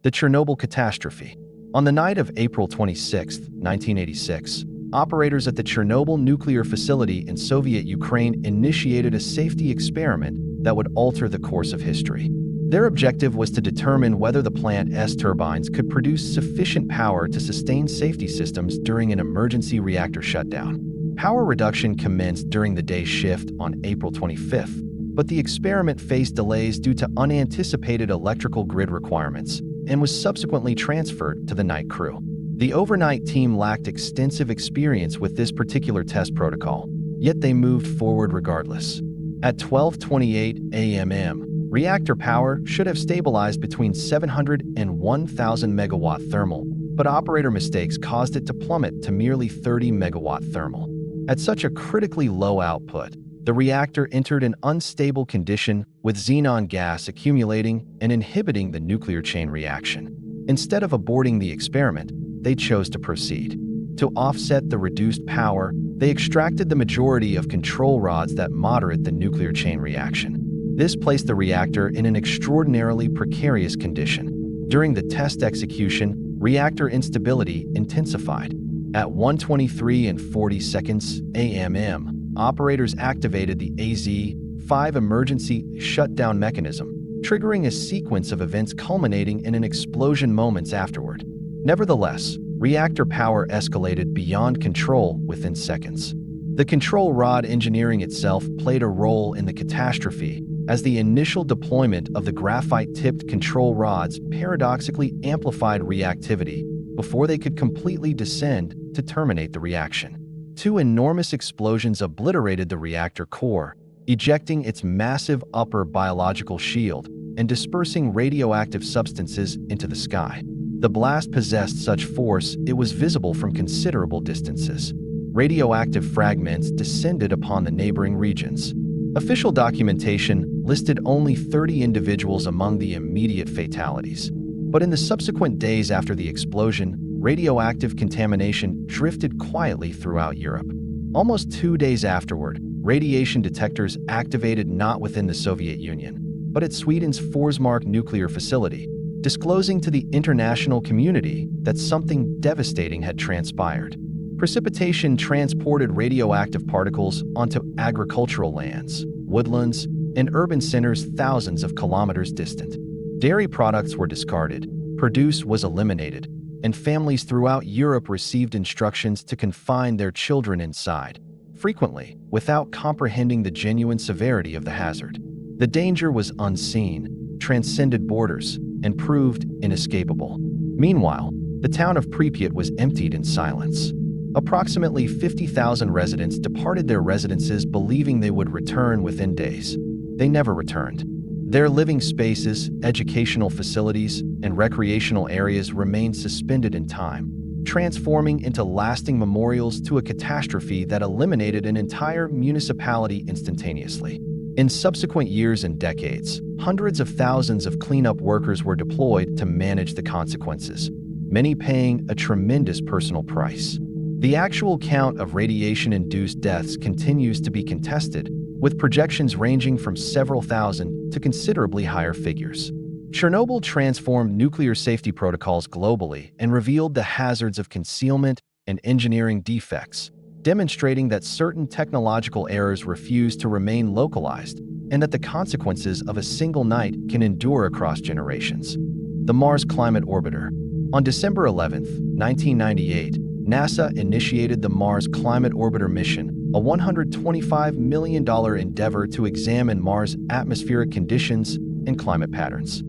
The Chernobyl catastrophe. On the night of April 26, 1986, operators at the Chernobyl nuclear facility in Soviet Ukraine initiated a safety experiment that would alter the course of history. Their objective was to determine whether the plant's turbines could produce sufficient power to sustain safety systems during an emergency reactor shutdown. Power reduction commenced during the day shift on April 25th, but the experiment faced delays due to unanticipated electrical grid requirements and was subsequently transferred to the night crew. The overnight team lacked extensive experience with this particular test protocol, yet they moved forward regardless. At 12:28 a.m., reactor power should have stabilized between 700 and 1,000 megawatt thermal, but operator mistakes caused it to plummet to merely 30 megawatt thermal. At such a critically low output, the reactor entered an unstable condition with xenon gas accumulating and inhibiting the nuclear chain reaction. Instead of aborting the experiment, they chose to proceed. To offset the reduced power, they extracted the majority of control rods that moderate the nuclear chain reaction. This placed the reactor in an extraordinarily precarious condition. During the test execution, reactor instability intensified. At 1:23:40 a.m., operators activated the AZ-5 emergency shutdown mechanism, triggering a sequence of events culminating in an explosion moments afterward. Nevertheless, reactor power escalated beyond control within seconds. The control rod engineering itself played a role in the catastrophe, as the initial deployment of the graphite-tipped control rods paradoxically amplified reactivity before they could completely descend to terminate the reaction. Two enormous explosions obliterated the reactor core, ejecting its massive upper biological shield and dispersing radioactive substances into the sky. The blast possessed such force it was visible from considerable distances. Radioactive fragments descended upon the neighboring regions. Official documentation listed only 30 individuals among the immediate fatalities. But in the subsequent days after the explosion, radioactive contamination drifted quietly throughout Europe. Almost 2 days afterward, radiation detectors activated not within the Soviet Union, but at Sweden's Forsmark nuclear facility, disclosing to the international community that something devastating had transpired. Precipitation transported radioactive particles onto agricultural lands, woodlands, and urban centers thousands of kilometers distant. Dairy products were discarded, produce was eliminated, and families throughout Europe received instructions to confine their children inside, frequently without comprehending the genuine severity of the hazard. The danger was unseen, transcended borders, and proved inescapable. Meanwhile, the town of Pripyat was emptied in silence. Approximately 50,000 residents departed their residences believing they would return within days. They never returned. Their living spaces, educational facilities, and recreational areas remained suspended in time, transforming into lasting memorials to a catastrophe that eliminated an entire municipality instantaneously. In subsequent years and decades, hundreds of thousands of cleanup workers were deployed to manage the consequences, many paying a tremendous personal price. The actual count of radiation-induced deaths continues to be contested, with projections ranging from several thousand to considerably higher figures. Chernobyl transformed nuclear safety protocols globally and revealed the hazards of concealment and engineering defects, demonstrating that certain technological errors refuse to remain localized and that the consequences of a single night can endure across generations. The Mars Climate Orbiter. On December 11, 1998, NASA initiated the Mars Climate Orbiter mission, a $125 million endeavor to examine Mars' atmospheric conditions and climate patterns.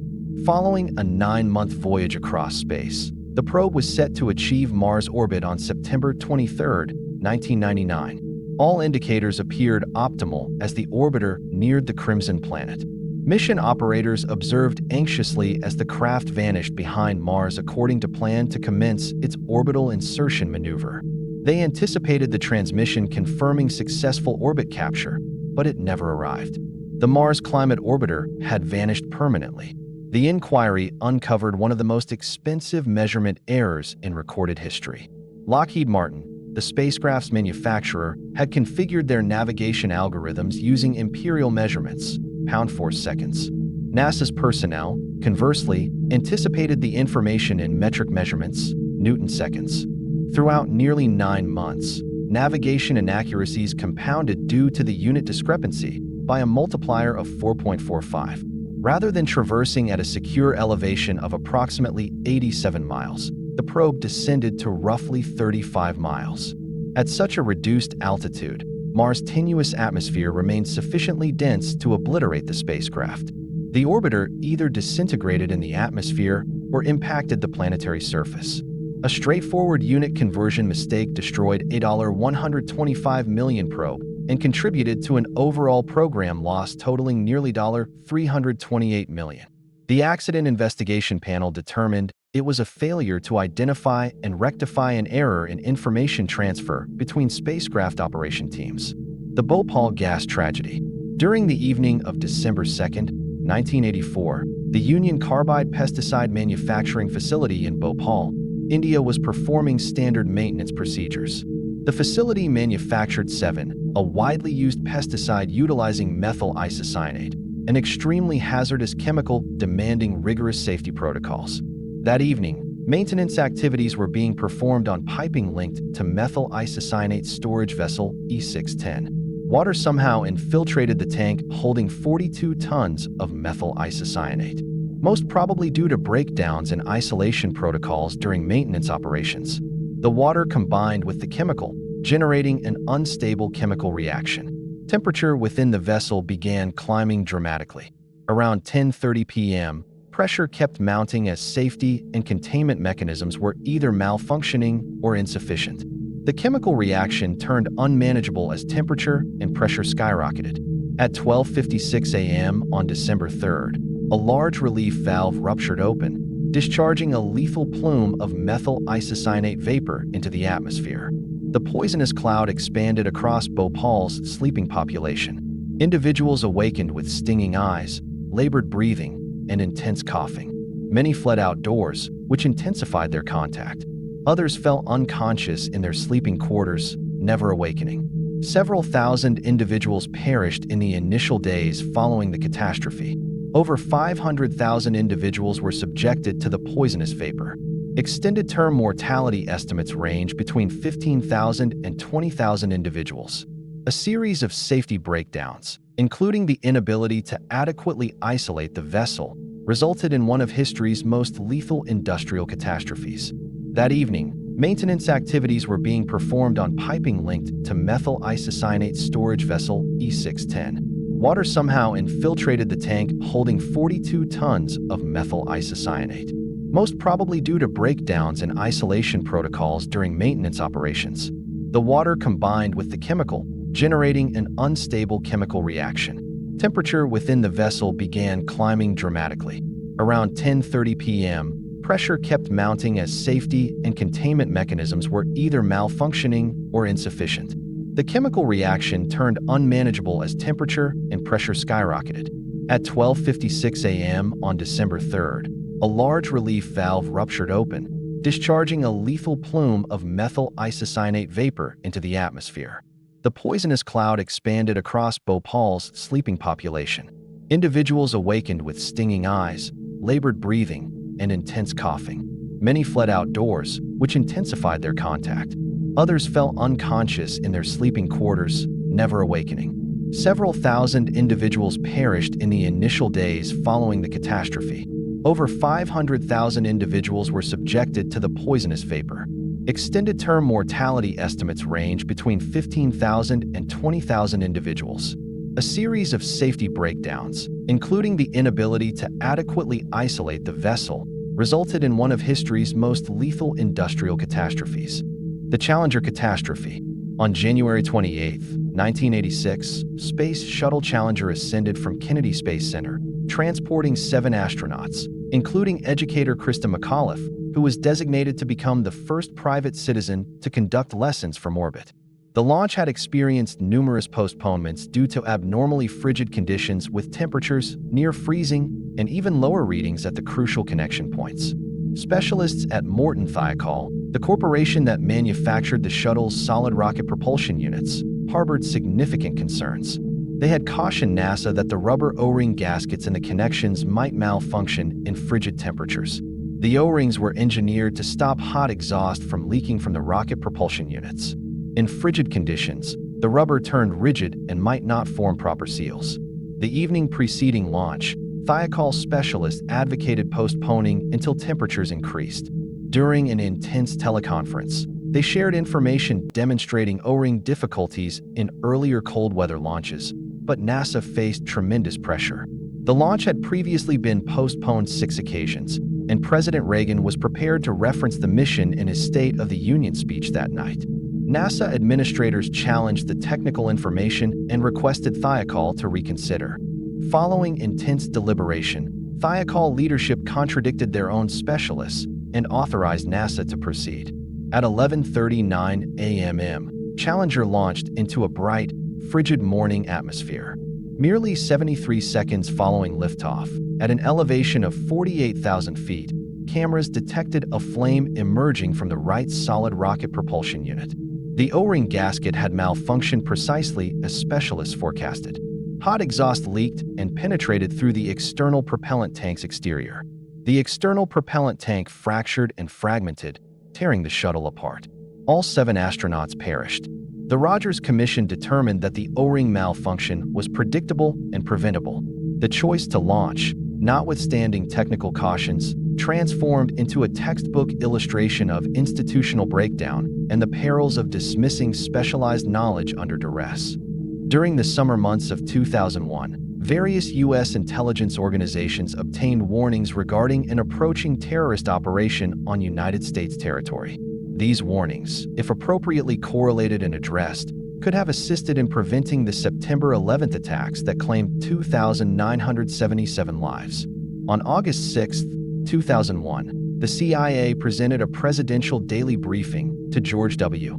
Following a 9-month voyage across space, the probe was set to achieve Mars orbit on September 23, 1999. All indicators appeared optimal as the orbiter neared the Crimson Planet. Mission operators observed anxiously as the craft vanished behind Mars according to plan to commence its orbital insertion maneuver. They anticipated the transmission confirming successful orbit capture, but it never arrived. The Mars Climate Orbiter had vanished permanently. The inquiry uncovered one of the most expensive measurement errors in recorded history. Lockheed Martin, the spacecraft's manufacturer, had configured their navigation algorithms using imperial measurements, pound-force seconds. NASA's personnel, conversely, anticipated the information in metric measurements, Newton seconds. Throughout nearly 9 months, navigation inaccuracies compounded due to the unit discrepancy by a multiplier of 4.45. Rather than traversing at a secure elevation of approximately 87 miles, the probe descended to roughly 35 miles. At such a reduced altitude, Mars' tenuous atmosphere remained sufficiently dense to obliterate the spacecraft. The orbiter either disintegrated in the atmosphere or impacted the planetary surface. A straightforward unit conversion mistake destroyed a $125 million probe and contributed to an overall program loss totaling nearly $328 million. The Accident Investigation Panel determined it was a failure to identify and rectify an error in information transfer between spacecraft operation teams. The Bhopal gas tragedy. During the evening of December 2, 1984, the Union Carbide pesticide manufacturing facility in Bhopal, India was performing standard maintenance procedures. The facility manufactured 7, a widely used pesticide utilizing methyl isocyanate, an extremely hazardous chemical demanding rigorous safety protocols. That evening, maintenance activities were being performed on piping linked to methyl isocyanate storage vessel E610. Water somehow infiltrated the tank holding 42 tons of methyl isocyanate, most probably due to breakdowns in isolation protocols during maintenance operations. The water combined with the chemical, generating an unstable chemical reaction. Temperature within the vessel began climbing dramatically. Around 10:30 p.m., pressure kept mounting as safety and containment mechanisms were either malfunctioning or insufficient. The chemical reaction turned unmanageable as temperature and pressure skyrocketed. At 12:56 a.m. on December 3rd, a large relief valve ruptured open, discharging a lethal plume of methyl isocyanate vapor into the atmosphere. The poisonous cloud expanded across Bhopal's sleeping population. Individuals awakened with stinging eyes, labored breathing, and intense coughing. Many fled outdoors, which intensified their contact. Others fell unconscious in their sleeping quarters, never awakening. Several thousand individuals perished in the initial days following the catastrophe. Over 500,000 individuals were subjected to the poisonous vapor. Extended-term mortality estimates range between 15,000 and 20,000 individuals. A series of safety breakdowns, including the inability to adequately isolate the vessel, resulted in one of history's most lethal industrial catastrophes. That evening, maintenance activities were being performed on piping linked to methyl isocyanate storage vessel E610. Water somehow infiltrated the tank holding 42 tons of methyl isocyanate, most probably due to breakdowns in isolation protocols during maintenance operations. The water combined with the chemical, generating an unstable chemical reaction. Temperature within the vessel began climbing dramatically. Around 10:30 p.m., pressure kept mounting as safety and containment mechanisms were either malfunctioning or insufficient. The chemical reaction turned unmanageable as temperature and pressure skyrocketed. At 12:56 a.m. on December 3rd, a large relief valve ruptured open, discharging a lethal plume of methyl isocyanate vapor into the atmosphere. The poisonous cloud expanded across Bhopal's sleeping population. Individuals awakened with stinging eyes, labored breathing, and intense coughing. Many fled outdoors, which intensified their contact. Others fell unconscious in their sleeping quarters, never awakening. Several thousand individuals perished in the initial days following the catastrophe. Over 500,000 individuals were subjected to the poisonous vapor. Extended-term mortality estimates range between 15,000 and 20,000 individuals. A series of safety breakdowns, including the inability to adequately isolate the vessel, resulted in one of history's most lethal industrial catastrophes. The Challenger catastrophe. On January 28, 1986, Space Shuttle Challenger ascended from Kennedy Space Center, transporting 7 astronauts, including educator Krista McAuliffe, who was designated to become the first private citizen to conduct lessons from orbit. The launch had experienced numerous postponements due to abnormally frigid conditions with temperatures near freezing and even lower readings at the crucial connection points. Specialists at Morton Thiokol, the corporation that manufactured the shuttle's solid rocket propulsion units, harbored significant concerns. They had cautioned NASA that the rubber O-ring gaskets in the connections might malfunction in frigid temperatures. The O-rings were engineered to stop hot exhaust from leaking from the rocket propulsion units. In frigid conditions, the rubber turned rigid and might not form proper seals. The evening preceding launch, Thiokol specialists advocated postponing until temperatures increased. During an intense teleconference, they shared information demonstrating O-ring difficulties in earlier cold weather launches, but NASA faced tremendous pressure. The launch had previously been postponed 6 occasions, and President Reagan was prepared to reference the mission in his State of the Union speech that night. NASA administrators challenged the technical information and requested Thiokol to reconsider. Following intense deliberation, Thiokol leadership contradicted their own specialists and authorized NASA to proceed. At 11:39 a.m., Challenger launched into a bright, frigid morning atmosphere. Merely 73 seconds following liftoff, at an elevation of 48,000 feet, cameras detected a flame emerging from the right solid rocket propulsion unit. The O-ring gasket had malfunctioned precisely as specialists forecasted. Hot exhaust leaked and penetrated through the external propellant tank's exterior. The external propellant tank fractured and fragmented, tearing the shuttle apart. All 7 astronauts perished. The Rogers Commission determined that the O-ring malfunction was predictable and preventable. The choice to launch, notwithstanding technical cautions, transformed into a textbook illustration of institutional breakdown and the perils of dismissing specialized knowledge under duress. During the summer months of 2001, various U.S. intelligence organizations obtained warnings regarding an approaching terrorist operation on United States territory. These warnings, if appropriately correlated and addressed, could have assisted in preventing the September 11th attacks that claimed 2,977 lives. On August 6, 2001, the CIA presented a presidential daily briefing to George W.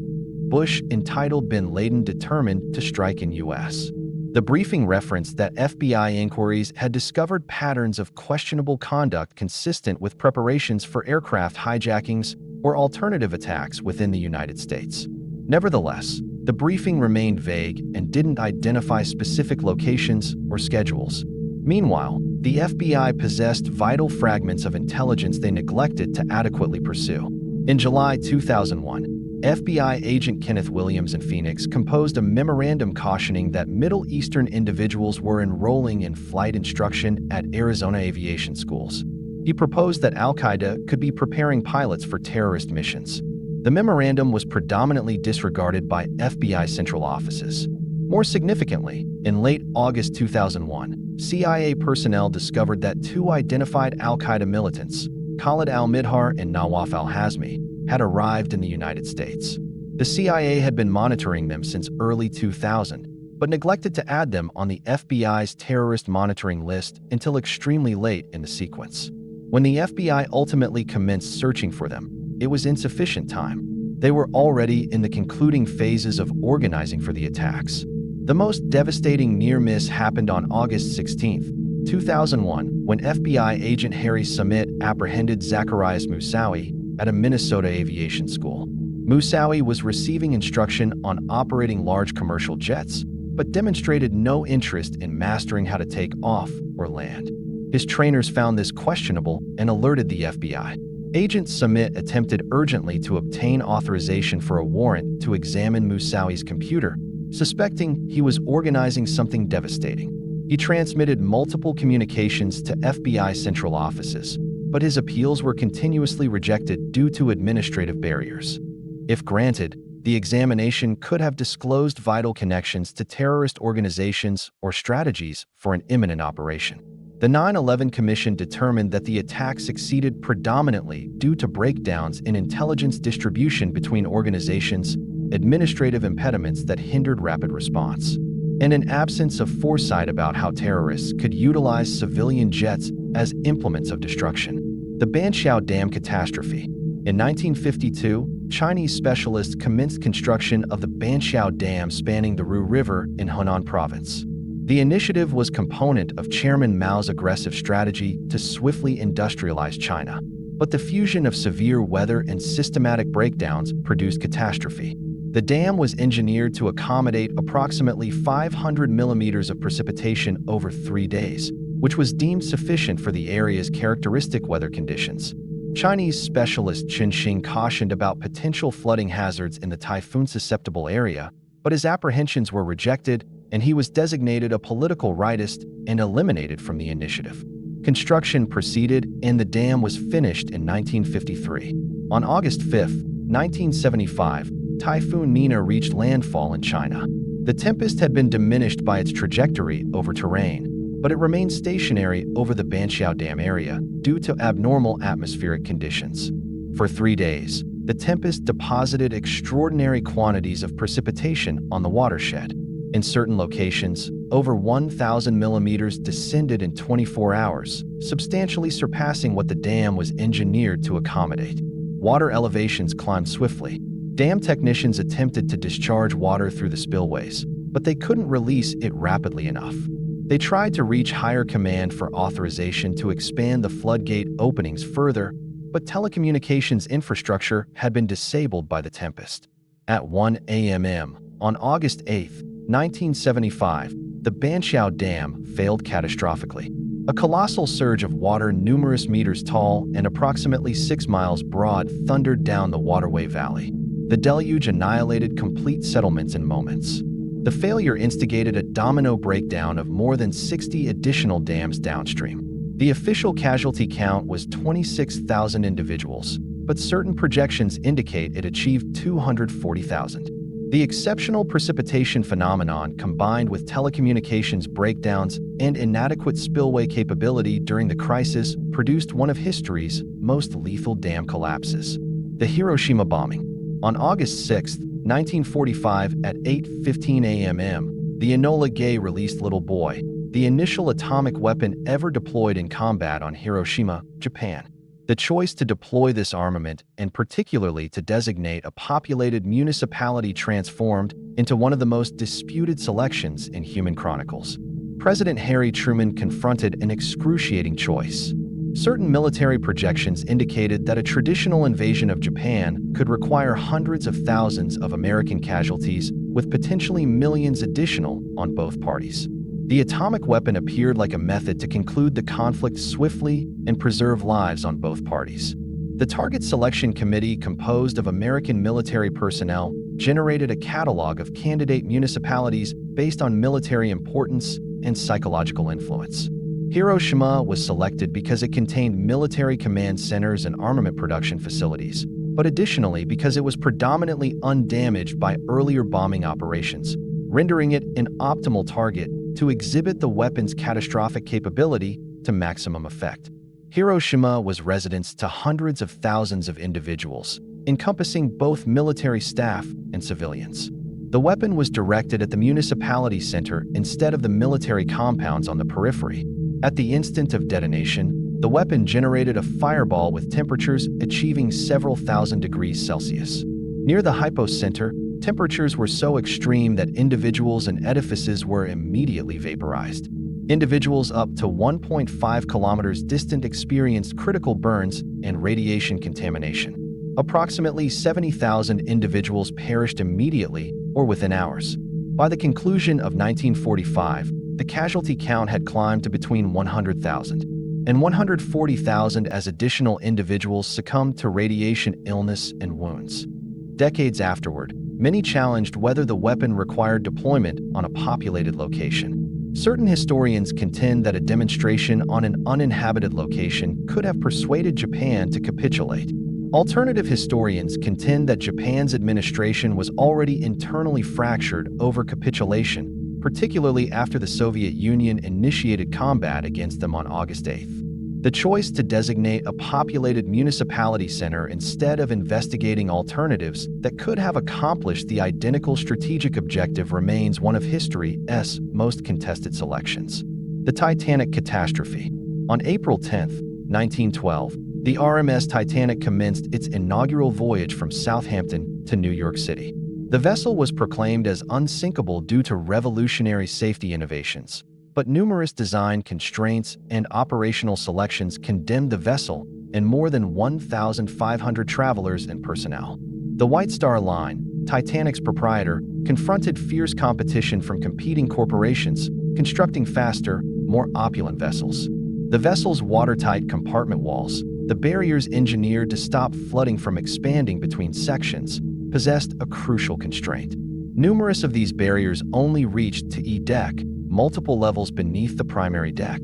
Bush entitled "Bin Laden Determined to Strike in U.S." The briefing referenced that FBI inquiries had discovered patterns of questionable conduct consistent with preparations for aircraft hijackings or alternative attacks within the United States. Nevertheless, the briefing remained vague and didn't identify specific locations or schedules. Meanwhile, the FBI possessed vital fragments of intelligence they neglected to adequately pursue. In July 2001, FBI agent Kenneth Williams in Phoenix composed a memorandum cautioning that Middle Eastern individuals were enrolling in flight instruction at Arizona aviation schools. He proposed that Al-Qaeda could be preparing pilots for terrorist missions. The memorandum was predominantly disregarded by FBI central offices. More significantly, in late August 2001, CIA personnel discovered that 2 identified Al-Qaeda militants, Khalid al-Midhar and Nawaf al-Hazmi, had arrived in the United States. The CIA had been monitoring them since early 2000, but neglected to add them on the FBI's terrorist monitoring list until extremely late in the sequence. When the FBI ultimately commenced searching for them, it was insufficient time. They were already in the concluding phases of organizing for the attacks. The most devastating near miss happened on August 16, 2001, when FBI agent Harry Summit apprehended Zacharias Moussaoui at a Minnesota aviation school. Moussaoui was receiving instruction on operating large commercial jets, but demonstrated no interest in mastering how to take off or land. His trainers found this questionable and alerted the FBI. Agent Summit attempted urgently to obtain authorization for a warrant to examine Moussaoui's computer, suspecting he was organizing something devastating. He transmitted multiple communications to FBI central offices, but his appeals were continuously rejected due to administrative barriers. If granted, the examination could have disclosed vital connections to terrorist organizations or strategies for an imminent operation. The 9/11 Commission determined that the attack succeeded predominantly due to breakdowns in intelligence distribution between organizations, administrative impediments that hindered rapid response, and an absence of foresight about how terrorists could utilize civilian jets as implements of destruction. The Banqiao Dam catastrophe. In 1952, Chinese specialists commenced construction of the Banqiao Dam spanning the Ru River in Henan Province. The initiative was a component of Chairman Mao's aggressive strategy to swiftly industrialize China. But the fusion of severe weather and systematic breakdowns produced catastrophe. The dam was engineered to accommodate approximately 500 millimeters of precipitation over 3 days, which was deemed sufficient for the area's characteristic weather conditions. Chinese specialist Chen Xing cautioned about potential flooding hazards in the typhoon-susceptible area, but his apprehensions were rejected, and he was designated a political rightist and eliminated from the initiative. Construction proceeded, and the dam was finished in 1953. On August 5, 1975, Typhoon Nina reached landfall in China. The tempest had been diminished by its trajectory over terrain, but it remained stationary over the Banqiao Dam area due to abnormal atmospheric conditions. For 3 days, the tempest deposited extraordinary quantities of precipitation on the watershed. In certain locations, over 1,000 millimeters descended in 24 hours, substantially surpassing what the dam was engineered to accommodate. Water elevations climbed swiftly. Dam technicians attempted to discharge water through the spillways, but they couldn't release it rapidly enough. They tried to reach higher command for authorization to expand the floodgate openings further, but telecommunications infrastructure had been disabled by the tempest. At 1 a.m. on August 8, 1975, the Banqiao Dam failed catastrophically. A colossal surge of water numerous meters tall and approximately 6 miles broad thundered down the waterway valley. The deluge annihilated complete settlements in moments. The failure instigated a domino breakdown of more than 60 additional dams downstream. The official casualty count was 26,000 individuals, but certain projections indicate it achieved 240,000. The exceptional precipitation phenomenon, combined with telecommunications breakdowns and inadequate spillway capability during the crisis, produced one of history's most lethal dam collapses. The Hiroshima bombing. On August 6, 1945, at 8:15 a.m., the Enola Gay released Little Boy, the initial atomic weapon ever deployed in combat on Hiroshima, Japan. The choice to deploy this armament, and particularly to designate a populated municipality, transformed into one of the most disputed selections in human chronicles. President Harry Truman confronted an excruciating choice. Certain military projections indicated that a traditional invasion of Japan could require hundreds of thousands of American casualties, with potentially millions additional on both parties. The atomic weapon appeared like a method to conclude the conflict swiftly and preserve lives on both parties. The Target Selection Committee, composed of American military personnel, generated a catalog of candidate municipalities based on military importance and psychological influence. Hiroshima was selected because it contained military command centers and armament production facilities, but additionally because it was predominantly undamaged by earlier bombing operations, rendering it an optimal target to exhibit the weapon's catastrophic capability to maximum effect. Hiroshima was residence to hundreds of thousands of individuals, encompassing both military staff and civilians. The weapon was directed at the municipality center instead of the military compounds on the periphery. At the instant of detonation, the weapon generated a fireball with temperatures achieving several thousand degrees Celsius. Near the hypocenter, temperatures were so extreme that individuals and edifices were immediately vaporized. Individuals up to 1.5 kilometers distant experienced critical burns and radiation contamination. Approximately 70,000 individuals perished immediately or within hours. By the conclusion of 1945, the casualty count had climbed to between 100,000 and 140,000 as additional individuals succumbed to radiation illness and wounds. Decades afterward, many challenged whether the weapon required deployment on a populated location. Certain historians contend that a demonstration on an uninhabited location could have persuaded Japan to capitulate. Alternative historians contend that Japan's administration was already internally fractured over capitulation, particularly after the Soviet Union initiated combat against them on August 8. The choice to designate a populated municipality center instead of investigating alternatives that could have accomplished the identical strategic objective remains one of history's most contested selections. The Titanic catastrophe. On April 10, 1912, the RMS Titanic commenced its inaugural voyage from Southampton to New York City. The vessel was proclaimed as unsinkable due to revolutionary safety innovations, but numerous design constraints and operational selections condemned the vessel and more than 1,500 travelers and personnel. The White Star Line, Titanic's proprietor confronted fierce competition from competing corporations, constructing faster, more opulent vessels. The vessel's watertight compartment walls, the barriers engineered to stop flooding from expanding between sections, possessed a crucial constraint. Numerous of these barriers only reached to E-deck, multiple levels beneath the primary deck.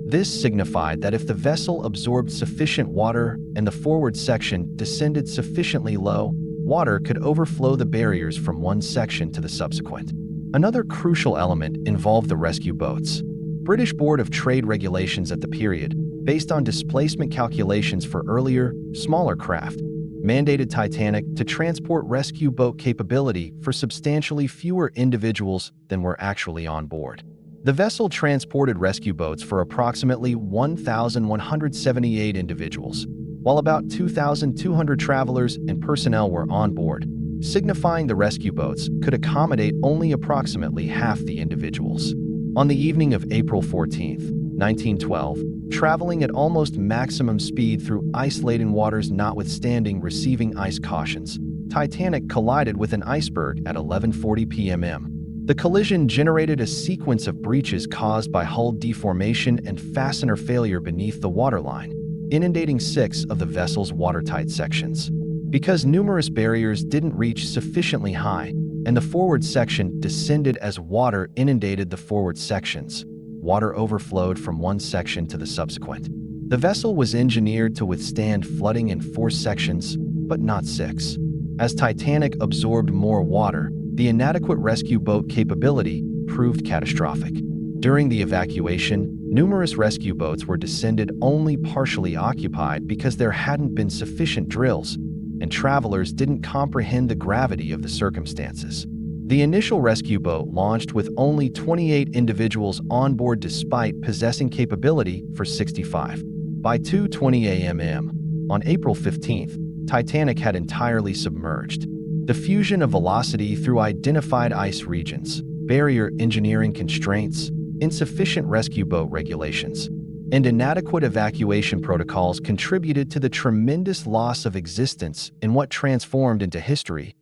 This signified that if the vessel absorbed sufficient water and the forward section descended sufficiently low, water could overflow the barriers from one section to the subsequent. Another crucial element involved the rescue boats. British Board of Trade regulations at the period, based on displacement calculations for earlier, smaller craft, mandated Titanic to transport rescue boat capability for substantially fewer individuals than were actually on board. The vessel transported rescue boats for approximately 1,178 individuals, while about 2,200 travelers and personnel were on board, signifying the rescue boats could accommodate only approximately half the individuals. On the evening of April 14, 1912, traveling at almost maximum speed through ice-laden waters notwithstanding receiving ice cautions, Titanic collided with an iceberg at 11:40 p.m. The collision generated a sequence of breaches caused by hull deformation and fastener failure beneath the waterline, inundating 6 of the vessel's watertight sections. Because numerous barriers didn't reach sufficiently high, and the forward section descended as water inundated the forward sections, water overflowed from one section to the subsequent. The vessel was engineered to withstand flooding in 4 sections, but not 6. As Titanic absorbed more water, the inadequate rescue boat capability proved catastrophic. During the evacuation, numerous rescue boats were descended only partially occupied because there hadn't been sufficient drills, and travelers didn't comprehend the gravity of the circumstances. The initial rescue boat launched with only 28 individuals on board despite possessing capability for 65. By 2:20 a.m. on April 15th, Titanic had entirely submerged. The fusion of velocity through identified ice regions, barrier engineering constraints, insufficient rescue boat regulations, and inadequate evacuation protocols contributed to the tremendous loss of existence in what transformed into history's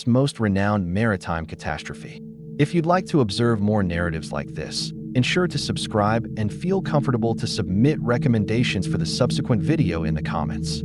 most renowned maritime catastrophe. If you'd like to observe more narratives like this, ensure to subscribe and feel comfortable to submit recommendations for the subsequent video in the comments.